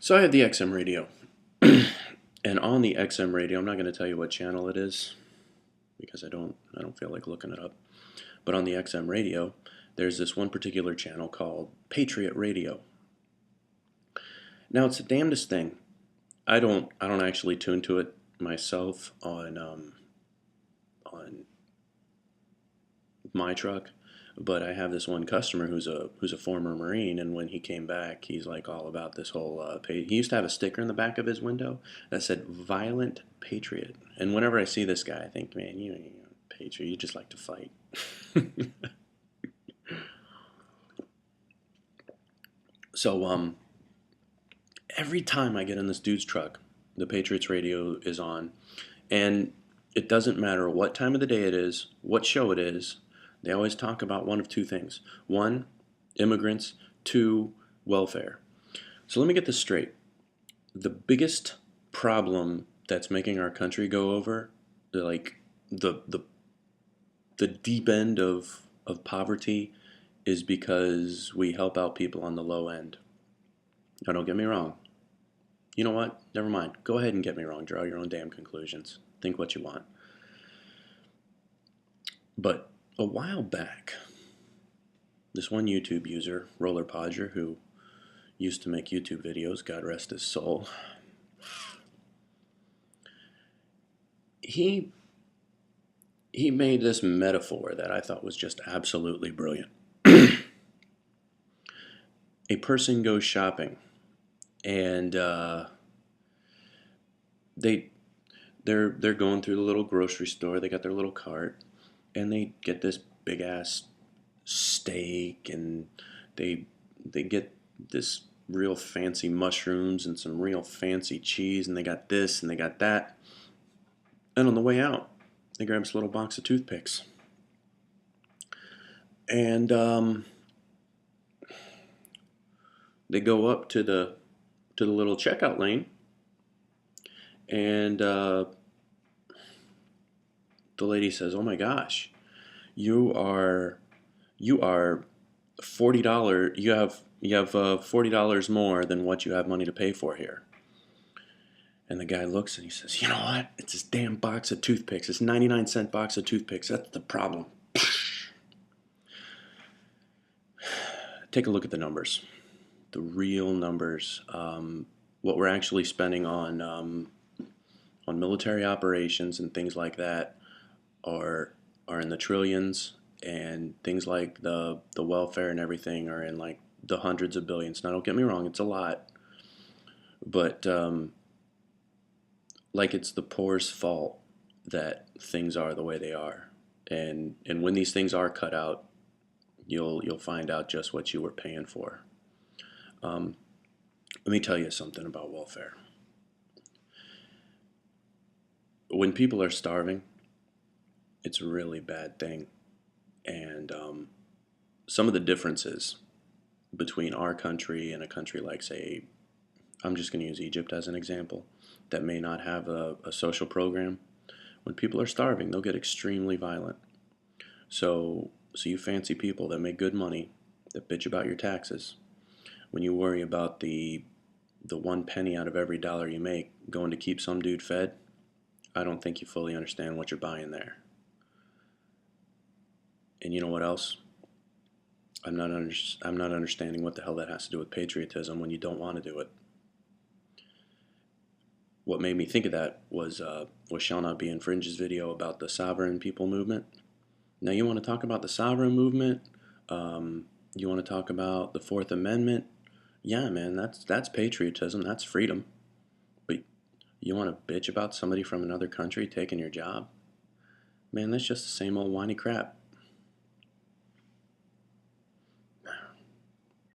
So I have the XM radio, and on the XM radio, I'm not going to tell you what channel it is because I don't feel like looking it up. But on the XM radio, there's this one particular channel called Patriot Radio. Now it's the damnedest thing. I don't actually tune to it myself on my truck, but I have this one customer who's a former Marine, and when he came back, he's like all about this whole page. He used to have a sticker in the back of his window that said "Violent Patriot," and whenever I see this guy, I think, man, you patriot, you just like to fight. So every time I get in this dude's truck, the Patriots radio is on, and it doesn't matter what time of the day it is, what show it is. They always talk about one of two things: one, immigrants; two, welfare. So let me get this straight. The biggest problem that's making our country go over, like the deep end of poverty, is because we help out people on the low end. Now, don't get me wrong. You know what? Never mind. Go ahead and get me wrong. Draw your own damn conclusions. Think what you want. But a while back, this one YouTube user, Roller Podger, who used to make YouTube videos, God rest his soul, he made this metaphor that I thought was just absolutely brilliant. A person goes shopping, and they they're going through the little grocery store. They got their little cart, and they get this big ass steak, and they get this real fancy mushrooms and some real fancy cheese, and they got this and they got that. And on the way out, they grab this little box of toothpicks, and they go up to the little checkout lane, and the lady says, "Oh my gosh, you are $40. You have $40 more than what you have money to pay for here." And the guy looks and he says, "You know what? It's this damn box of toothpicks. This 99-cent box of toothpicks. That's the problem." Take a look at the numbers, the real numbers. What we're actually spending on military operations and things like that are in the trillions, and things like the welfare and everything are in like the hundreds of billions. Now, don't get me wrong, it's a lot, but like it's the poor's fault that things are the way they are, and when these things are cut out, you'll find out just what you were paying for. Um, Let me tell you something about welfare. When people are starving, it's a really bad thing, and some of the differences between our country and a country like, say, I'm just going to use Egypt as an example, that may not have a social program. When people are starving, they'll get extremely violent. So you fancy people that make good money, that bitch about your taxes, when you worry about the 1 penny out of every dollar you make going to keep some dude fed, I don't think you fully understand what you're buying there. And you know what else? I'm not understanding what the hell that has to do with patriotism when you don't want to do it. What made me think of that was Shall Not Be Infringe's video about the sovereign people movement. Now, you want to talk about the sovereign movement? You want to talk about the Fourth Amendment? Yeah, man, that's patriotism. That's freedom. But you want to bitch about somebody from another country taking your job? Man, that's just the same old whiny crap.